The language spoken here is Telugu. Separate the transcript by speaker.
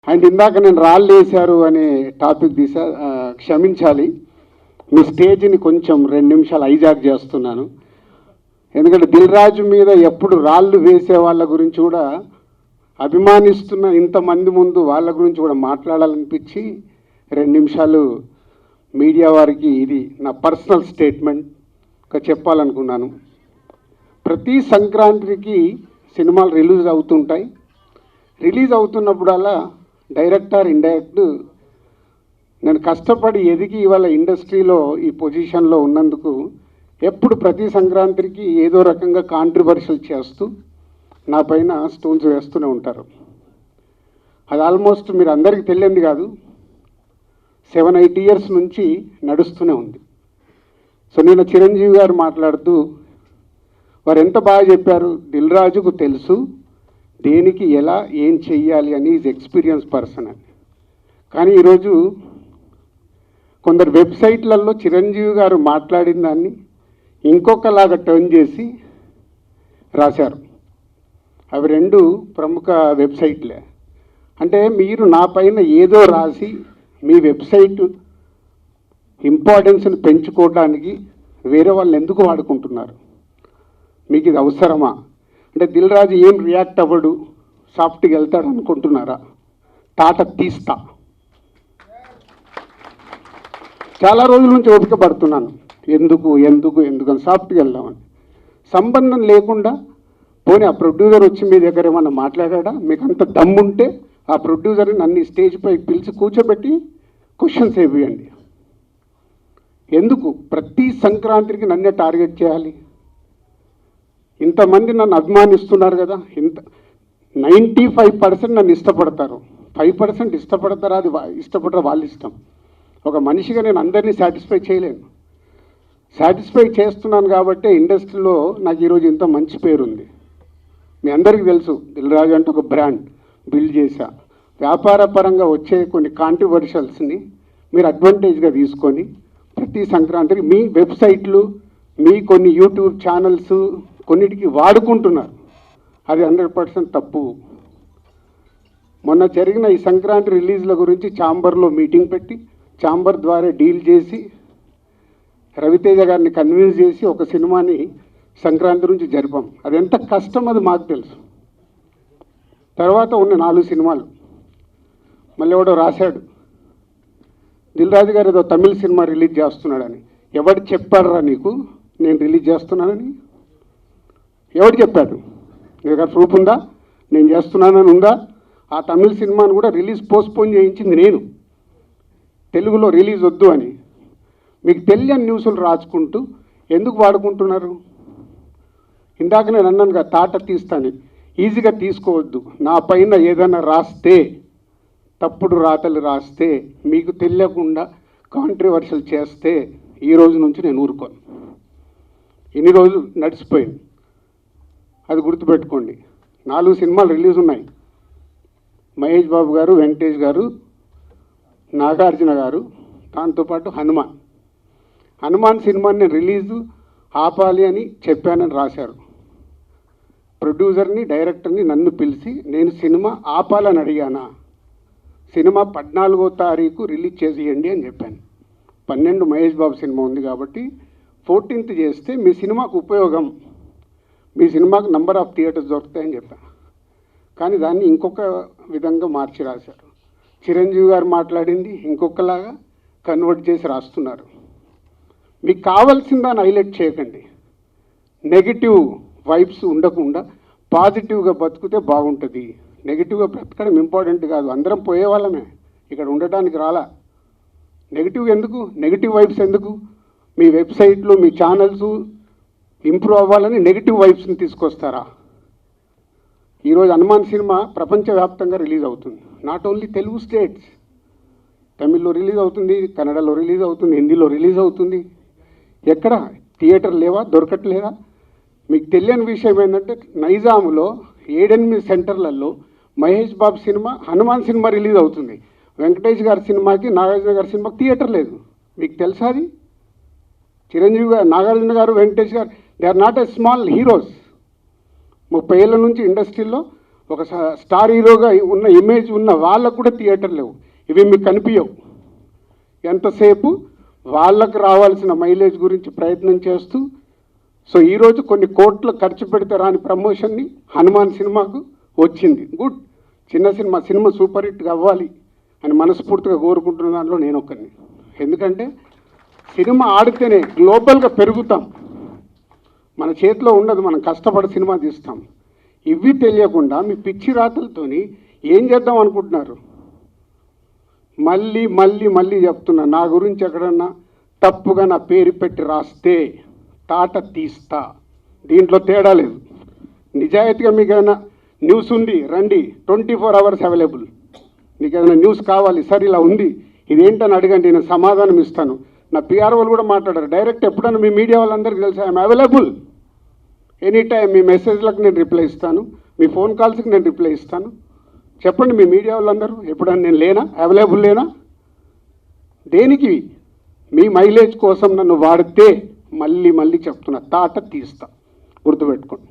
Speaker 1: అండ్ ఇందాక నేను రాళ్ళు వేశారు అనే టాపిక్ తీసా, క్షమించాలి. మీ స్టేజ్ని కొంచెం 2 నిమిషాలు హైజాక్ చేస్తున్నాను. ఎందుకంటే దిల్ రాజు మీద ఎప్పుడు రాళ్ళు వేసే వాళ్ళ గురించి కూడా అభిమానిస్తున్న ఇంతమంది ముందు వాళ్ళ గురించి కూడా మాట్లాడాలనిపించి 2 నిమిషాలు మీడియా వారికి ఇది నా పర్సనల్ స్టేట్మెంట్గా చెప్పాలనుకున్నాను. ప్రతి సంక్రాంతికి సినిమాలు రిలీజ్ అవుతుంటాయి. రిలీజ్ అవుతున్నప్పుడల్లా డైరెక్టర్ ఇండైరెక్ట్ నేను కష్టపడి ఎదిగి ఇవాళ ఇండస్ట్రీలో ఈ పొజిషన్లో ఉన్నందుకు ఎప్పుడు ప్రతి సంక్రాంతికి ఏదో రకంగా కాంట్రవర్షియల్ చేస్తూ నా పైన స్టోన్స్ వేస్తూనే ఉంటారు. అది ఆల్మోస్ట్ మీరు అందరికీ తెలియంది కాదు, 7-8 ఇయర్స్ నుంచి నడుస్తూనే ఉంది. సో నేను చిరంజీవి గారు మాట్లాడుతూ వారు ఎంత బాగా చెప్పారు, దిల్ రాజుకు తెలుసు దేనికి ఎలా ఏం చెయ్యాలి అని, ఈజ్ ఎక్స్పీరియన్స్ పర్సన్ అని. కానీ ఈరోజు కొందరు వెబ్సైట్లలో చిరంజీవి గారు మాట్లాడిన దాన్ని ఇంకొకలాగా టర్న్ చేసి రాశారు. అవి 2 ప్రముఖ వెబ్సైట్లే. అంటే మీరు నా పైన ఏదో రాసి మీ వెబ్సైట్ ఇంపార్టెన్స్ని పెంచుకోవడానికి వేరే వాళ్ళని ఎందుకు వాడుకుంటున్నారు? మీకు ఇది అవసరమా? అంటే దిల్ రాజు ఏం రియాక్ట్ అవ్వడు, సాఫ్ట్గా వెళ్తాడు అనుకుంటున్నారా? తాట తీస్తా. చాలా రోజుల నుంచి ఓపిక పడుతున్నాను, ఎందుకు అని సాఫ్ట్గా వెళ్దామని. సంబంధం లేకుండా పోనీ ఆ ప్రొడ్యూసర్ వచ్చి మీ దగ్గర ఏమన్నా మాట్లాడా? మీకు అంత దమ్ముంటే ఆ ప్రొడ్యూసర్ని నన్ను స్టేజ్పై పిలిచి కూర్చోబెట్టి క్వశ్చన్స్ వేయండి. ఎందుకు ప్రతి సంక్రాంతికి నన్నే టార్గెట్ చేయాలి? ఇంతమంది నన్ను అభిమానిస్తున్నారు కదా, 95% నన్ను ఇష్టపడతారు, 5% ఇష్టపడతారా? అది ఇష్టపడరా వాళ్ళ ఇష్టం. ఒక మనిషిగా నేను అందరినీ సాటిస్ఫై చేయలేను. సాటిస్ఫై చేస్తున్నాను కాబట్టి ఇండస్ట్రీలో నాకు ఈరోజు ఇంత మంచి పేరు ఉంది. మీ అందరికీ తెలుసు, దిల్ రాజు అంటే ఒక బ్రాండ్ బిల్డ్ చేశా. వ్యాపార పరంగా వచ్చే కొన్ని కాంట్రవర్షియల్స్ని మీరు అడ్వాంటేజ్గా తీసుకొని ప్రతి సంక్రాంతికి మీ వెబ్సైట్లు, మీ కొన్ని యూట్యూబ్ ఛానల్స్ కొన్నిటికి వాడుకుంటున్నారు. అది 100% తప్పు. మొన్న జరిగిన ఈ సంక్రాంతి రిలీజ్ల గురించి ఛాంబర్లో మీటింగ్ పెట్టి ఛాంబర్ ద్వారా డీల్ చేసి రవితేజ గారిని కన్విన్స్ చేసి ఒక సినిమాని సంక్రాంతి నుంచి జరిపాం. అది ఎంత కష్టం అది మాకు తెలుసు. తర్వాత ఉన్న 4 సినిమాలు మళ్ళీ ఎవడో రాశాడు, దిల్ రాజు గారు ఏదో తమిళ సినిమా రిలీజ్ చేస్తున్నాడని. ఎవడు చెప్పాడురా నీకు నేను రిలీజ్ చేస్తున్నానని? ఎవడు చెప్పాడు? నీ దగ్గర ప్రూఫ్ ఉందా? నేను చేస్తున్నానని ఉందా? ఆ తమిళ సినిమాను కూడా రిలీజ్ పోస్ట్పోన్ చేయించింది నేను, తెలుగులో రిలీజ్ వద్దు అని. మీకు తెలియని న్యూస్లు రాసుకుంటూ ఎందుకు వాడుకుంటున్నారు? ఇందాక నేను అన్నాను కదా, తాట తీస్తాను. ఈజీగా తీసుకోవద్దు. నా పైన ఏదైనా రాస్తే, తప్పుడు రాతలు రాస్తే, మీకు తెలియకుండా కాంట్రవర్షియల్ చేస్తే ఈ రోజు నుంచి నేను ఊరుకోను. ఇన్ని రోజులు నడిచిపోయింది, అది గుర్తుపెట్టుకోండి. 4 సినిమాలు రిలీజ్ ఉన్నాయి. మహేష్ బాబు గారు, వెంకటేష్ గారు, నాగార్జున గారు, దాంతోపాటు హనుమాన్ సినిమాని రిలీజు ఆపాలి అని చెప్పానని రాశారు. ప్రొడ్యూసర్ని, డైరెక్టర్ని నన్ను పిలిచి నేను సినిమా ఆపాలని అడిగానా? సినిమా 14వ తారీఖు రిలీజ్ చేసేయండి అని చెప్పాను. 12 మహేష్ బాబు సినిమా ఉంది కాబట్టి 14th చేస్తే మీ సినిమాకు ఉపయోగం, మీ సినిమాకు నంబర్ ఆఫ్ థియేటర్స్ దొరుకుతాయని చెప్పాను. కానీ దాన్ని ఇంకొక విధంగా మార్చి రాశారు. చిరంజీవి గారు మాట్లాడింది ఇంకొకలాగా కన్వర్ట్ చేసి రాస్తున్నారు. మీకు కావాల్సిన దాన్ని హైలైట్ చేయకండి. నెగిటివ్ వైబ్స్ ఉండకుండా పాజిటివ్గా బతికితే బాగుంటుంది. నెగిటివ్గా బ్రతకడం ఇంపార్టెంట్ కాదు. అందరం పోయేవాళ్ళమే, ఇక్కడ ఉండటానికి రాలా. నెగిటివ్ ఎందుకు? నెగిటివ్ వైబ్స్ ఎందుకు? మీ వెబ్సైట్లు, మీ ఛానల్స్ ఇంప్రూవ్ అవ్వాలని నెగిటివ్ వైబ్స్ని తీసుకొస్తారా? ఈరోజు హనుమాన్ సినిమా ప్రపంచవ్యాప్తంగా రిలీజ్ అవుతుంది. నాట్ ఓన్లీ తెలుగు స్టేట్స్, తమిళ్లో రిలీజ్ అవుతుంది, కన్నడలో రిలీజ్ అవుతుంది, హిందీలో రిలీజ్ అవుతుంది. ఎక్కడ థియేటర్ లేవా? దొరకట్లేదా? మీకు తెలియని విషయం ఏంటంటే నైజాములో 7-8 సెంటర్లలో Mahesh Babu cinema, Hanuman cinema release అవుతుంది. వెంకటేష్ గారి సినిమాకి, నాగార్జున గారి సినిమాకి థియేటర్ లేదు. మీకు తెలుసా అది? చిరంజీవి గారు, నాగార్జున గారు, వెంకటేష్ గారు, they are not a small heroes. 30 ఏళ్ళ నుంచి ఇండస్ట్రీలో ఒక స్టార్ హీరోగా ఉన్న ఇమేజ్ ఉన్న వాళ్ళకు కూడా థియేటర్ లేవు. ఇవి మీకు కనిపించవు. ఎంతసేపు వాళ్ళకు రావాల్సిన మైలేజ్ గురించి ప్రయత్నం చేస్తూ, సో ఈరోజు కొన్ని కోట్లు ఖర్చు పెడితే రాని ప్రమోషన్ని హనుమాన్ సినిమాకు వచ్చింది. గుడ్, చిన్న సినిమా సూపర్ హిట్ అవ్వాలి అని మనస్ఫూర్తిగా కోరుకుంటున్న దాంట్లో నేను ఒక్కరిని. ఎందుకంటే సినిమా ఆడితేనే గ్లోబల్గా పెరుగుతాం. మన చేతిలో ఉండదు, మనం కష్టపడి సినిమా తీస్తాం. ఇవి తెలియకుండా మీ పిచ్చి రాతలతోని ఏం చేద్దాం అనుకుంటున్నారు? మళ్ళీ మళ్ళీ మళ్ళీ చెప్తున్నా, నా గురించి ఎక్కడన్నా తప్పుగా నా పేరు పెట్టి రాస్తే తాట తీస్తా. దీంట్లో తేడా లేదు. నిజాయితీగా మీకు ఏమైనా న్యూస్ ఉంది రండి, 24 hours అవైలబుల్. మీకు ఏమైనా న్యూస్ కావాలి, సార్ ఇలా ఉంది ఇదేంటని అడగండి, నేను సమాధానం ఇస్తాను. నా పిఆర్ వాళ్ళు కూడా మాట్లాడారు డైరెక్ట్. ఎప్పుడన్నా మీ మీడియా వాళ్ళందరికీ తెలుసా ఐఎమ్ అవైలబుల్ ఎనీ టైం. మీ మెసేజ్లకు నేను రిప్లై ఇస్తాను, మీ ఫోన్ కాల్స్కి నేను రిప్లై ఇస్తాను. చెప్పండి మీ మీడియా వాళ్ళందరూ, ఎప్పుడన్నా నేను లేనా, అవైలబుల్ లేనా? దేనికి? మీ మైలేజ్ కోసం నన్ను వాడితే మళ్ళీ మళ్ళీ చెప్తున్నా, తాట తీస్తా, గుర్తుపెట్టుకోండి.